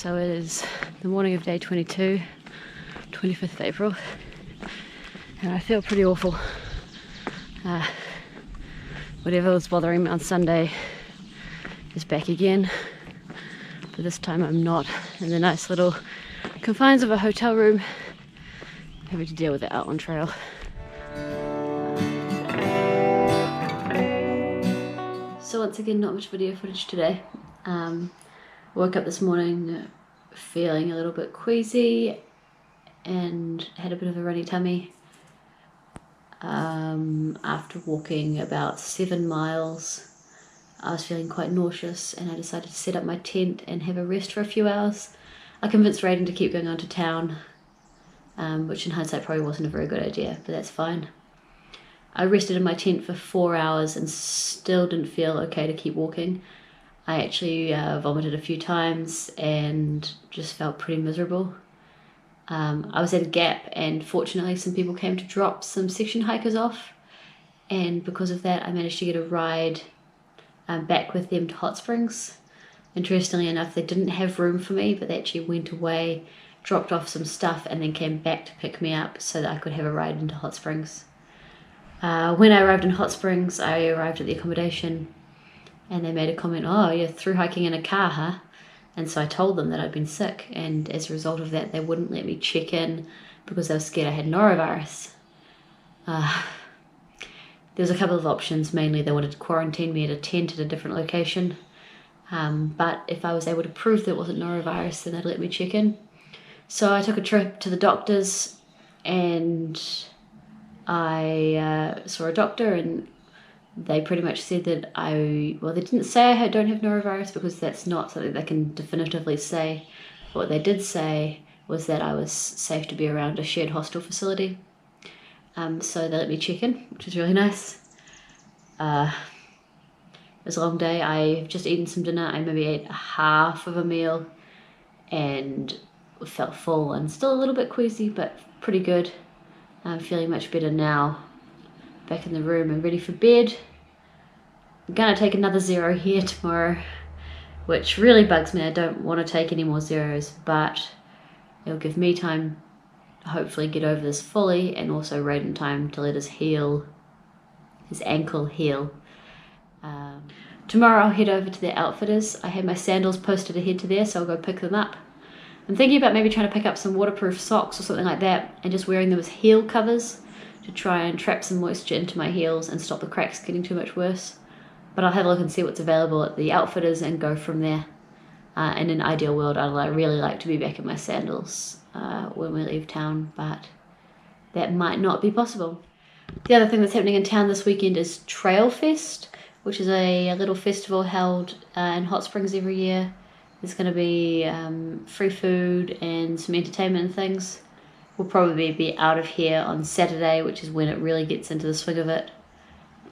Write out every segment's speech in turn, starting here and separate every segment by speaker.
Speaker 1: So it is the morning of day 22, 25th of April, and I feel pretty awful. Whatever was bothering me on Sunday is back again, but this time I'm not in the nice little confines of a hotel room having to deal with it out on trail. So once again, not much video footage today. Woke up this morning feeling a little bit queasy and had a bit of a runny tummy. After walking about 7 miles, I was feeling quite nauseous and I decided to set up my tent and have a rest for a few hours. I convinced Raiden to keep going on to town, which in hindsight probably wasn't a very good idea, but that's fine. I rested in my tent for 4 hours and still didn't feel okay to keep walking. I actually vomited a few times and just felt pretty miserable. I was at a gap and fortunately some people came to drop some section hikers off, and because of that I managed to get a ride back with them to Hot Springs. Interestingly enough, they didn't have room for me, but they actually went away, dropped off some stuff and then came back to pick me up so that I could have a ride into Hot Springs. When I arrived in Hot Springs, I arrived at the accommodation and they made a comment, "Oh, you're through hiking in a car, huh?" And so I told them that I'd been sick, and as a result of that they wouldn't let me check in because they were scared I had norovirus. There was a couple of options. Mainly they wanted to quarantine me at a tent at a different location, but if I was able to prove that it wasn't norovirus then they'd let me check in. So I took a trip to the doctors and I saw a doctor, and they pretty much said that they didn't say I don't have norovirus because that's not something they can definitively say. What they did say was that I was safe to be around a shared hostel facility. So they let me check in, which was really nice. It was a long day. I've just eaten some dinner. I maybe ate half of a meal and felt full and still a little bit queasy, but pretty good. I'm feeling much better now. Back in the room and ready for bed. I'm gonna take another zero here tomorrow, which really bugs me. I don't want to take any more zeros, but it'll give me time to hopefully get over this fully, and also Raiden time to let his ankle heal. Tomorrow I'll head over to the Outfitters. I have my sandals posted ahead to there, so I'll go pick them up. I'm thinking about maybe trying to pick up some waterproof socks or something like that and just wearing them as heel covers to try and trap some moisture into my heels and stop the cracks getting too much worse. But I'll have a look and see what's available at the Outfitters and go from there. In an ideal world, I'd really like to be back in my sandals when we leave town, but that might not be possible. The other thing that's happening in town this weekend is Trail Fest, which is a little festival held in Hot Springs every year. There's going to be free food and some entertainment and things. We'll probably be out of here on Saturday, which is when it really gets into the swing of it.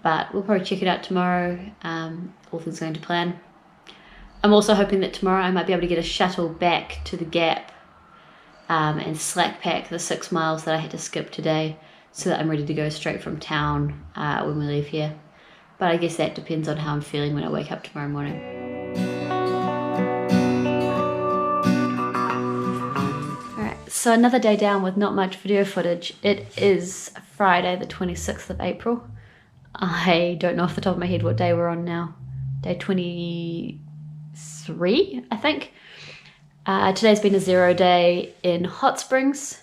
Speaker 1: But we'll probably check it out tomorrow, all things going to plan. I'm also hoping that tomorrow I might be able to get a shuttle back to the Gap and slack pack the 6 miles that I had to skip today so that I'm ready to go straight from town when we leave here. But I guess that depends on how I'm feeling when I wake up tomorrow morning. So another day down with not much video footage. It is Friday the 26th of April. I don't know off the top of my head what day we're on now. Day 23, I think. Today's been a 0 day in Hot Springs.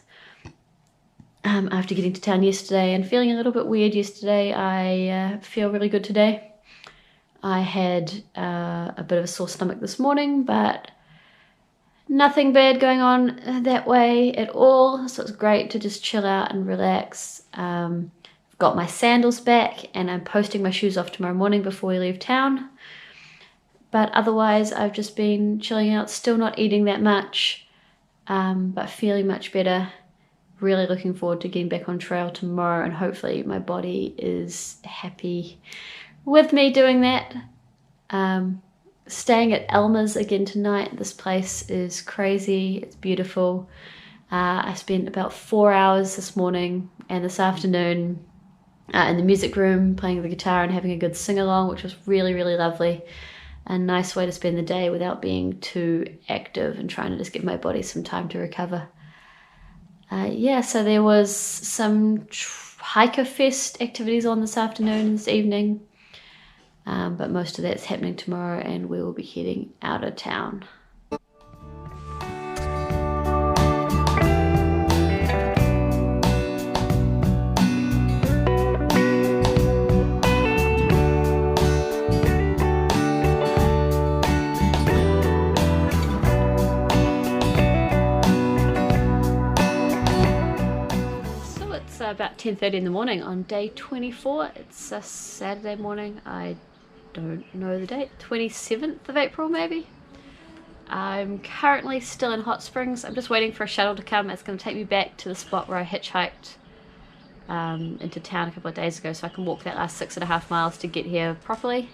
Speaker 1: After getting to town yesterday and feeling a little bit weird yesterday, I feel really good today. I had a bit of a sore stomach this morning, but nothing bad going on that way at all, so it's great to just chill out and relax. Got my sandals back and I'm posting my shoes off tomorrow morning before we leave town. But otherwise I've just been chilling out, still not eating that much, but feeling much better. Really looking forward to getting back on trail tomorrow, and hopefully my body is happy with me doing that. Staying at Elmer's again tonight. This place is crazy, it's beautiful. I spent about 4 hours this morning and this afternoon in the music room playing the guitar and having a good sing-along, which was really, really lovely. a nice way to spend the day without being too active and trying to just give my body some time to recover. Yeah, so there was some hiker fest activities on this afternoon and this evening, but most of that's happening tomorrow, and we will be heading out of town. About 10:30 in the morning on day 24. It's a Saturday morning. I don't know the date. 27th of April maybe. I'm currently still in Hot Springs. I'm just waiting for a shuttle to come. It's going to take me back to the spot where I hitchhiked into town a couple of days ago, so I can walk that last 6.5 miles to get here properly.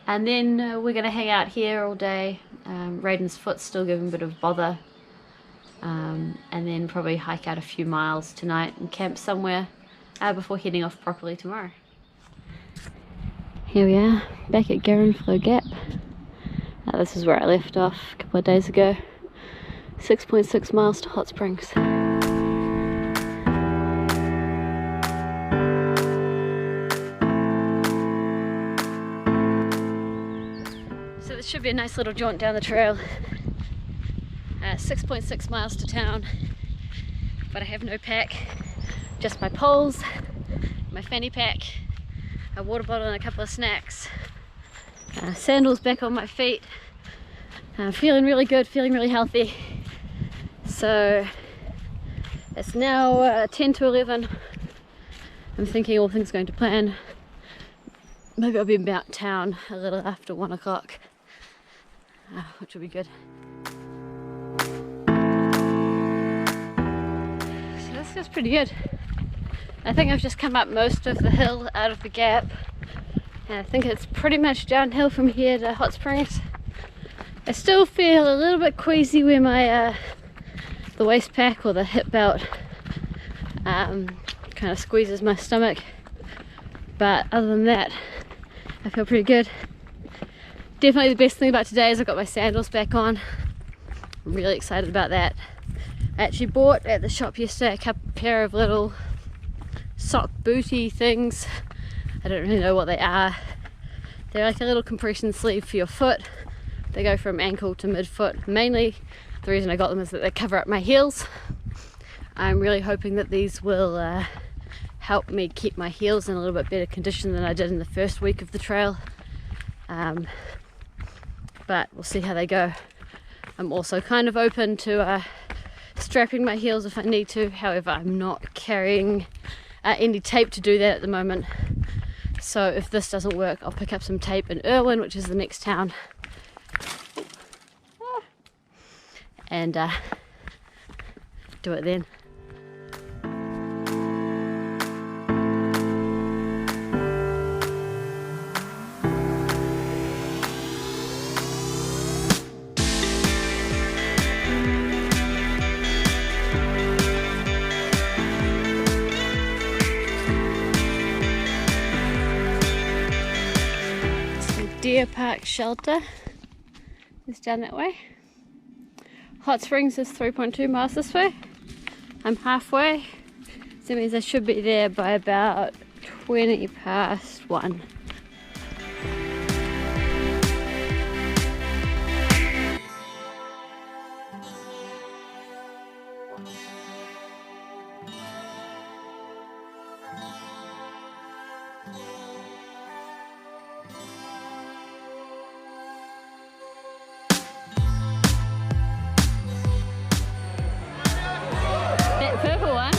Speaker 1: And then we're going to hang out here all day. Raiden's foot's still giving a bit of bother. And then probably hike out a few miles tonight and camp somewhere before heading off properly tomorrow. Here we are, back at Garenflow Gap. This is where I left off a couple of days ago. 6.6 miles to Hot Springs. So this should be a nice little jaunt down the trail. 6.6 miles to town, but I have no pack, just my poles, my fanny pack, a water bottle and a couple of snacks, sandals back on my feet. I'm feeling really good, feeling really healthy. So it's now 10 to 11. I'm thinking all things going to plan. Maybe I'll be about town a little after 1 o'clock, which will be good. Feels pretty good. I think I've just come up most of the hill out of the gap, and I think it's pretty much downhill from here to Hot Springs. I still feel a little bit queasy where my the waist pack or the hip belt kind of squeezes my stomach, but other than that I feel pretty good. Definitely the best thing about today is I've got my sandals back on. I'm really excited about that. I actually bought at the shop yesterday a pair of little sock booty things. I don't really know what they are. They're like a little compression sleeve for your foot. They go from ankle to midfoot. Mainly the reason I got them is that they cover up my heels. I'm really hoping that these will help me keep my heels in a little bit better condition than I did in the first week of the trail. But we'll see how they go. I'm also kind of open to strapping my heels if I need to. However, I'm not carrying any tape to do that at the moment. So if this doesn't work, I'll pick up some tape in Irwin, which is the next town, and do it then. Deer Park Shelter is down that way. Hot Springs is 3.2 miles this way. I'm halfway, so that means I should be there by about 20 past 1. Purple one.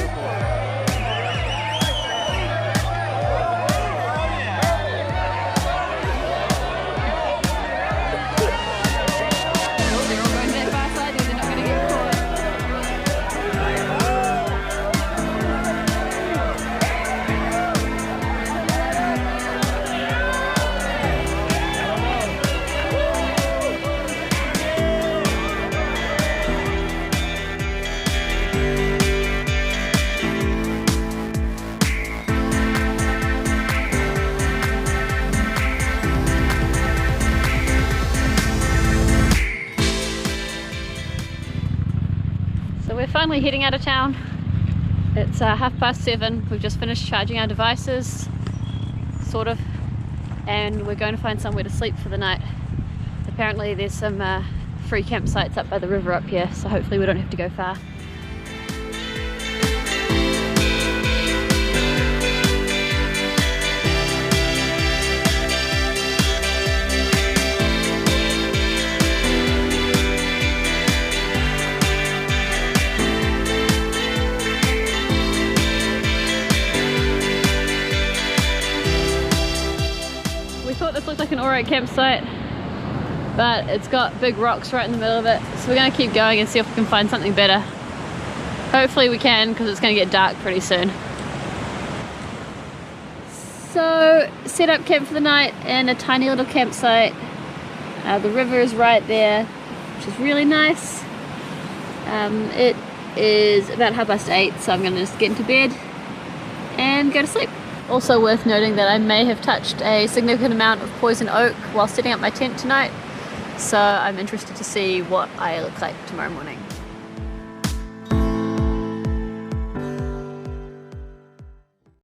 Speaker 1: finally heading out of town. It's 7:30. We've just finished charging our devices, sort of, and we're going to find somewhere to sleep for the night. Apparently there's some free campsites up by the river up here, so hopefully we don't have to go far. We thought this looked like an alright campsite, but it's got big rocks right in the middle of it, so we're going to keep going and see if we can find something better. Hopefully we can, because it's going to get dark pretty soon. So, set up camp for the night in a tiny little campsite. The river is right there, which is really nice. It is about 8:30, so I'm going to just get into bed and go to sleep. Also worth noting that I may have touched a significant amount of poison oak while setting up my tent tonight, so I'm interested to see what I look like tomorrow morning.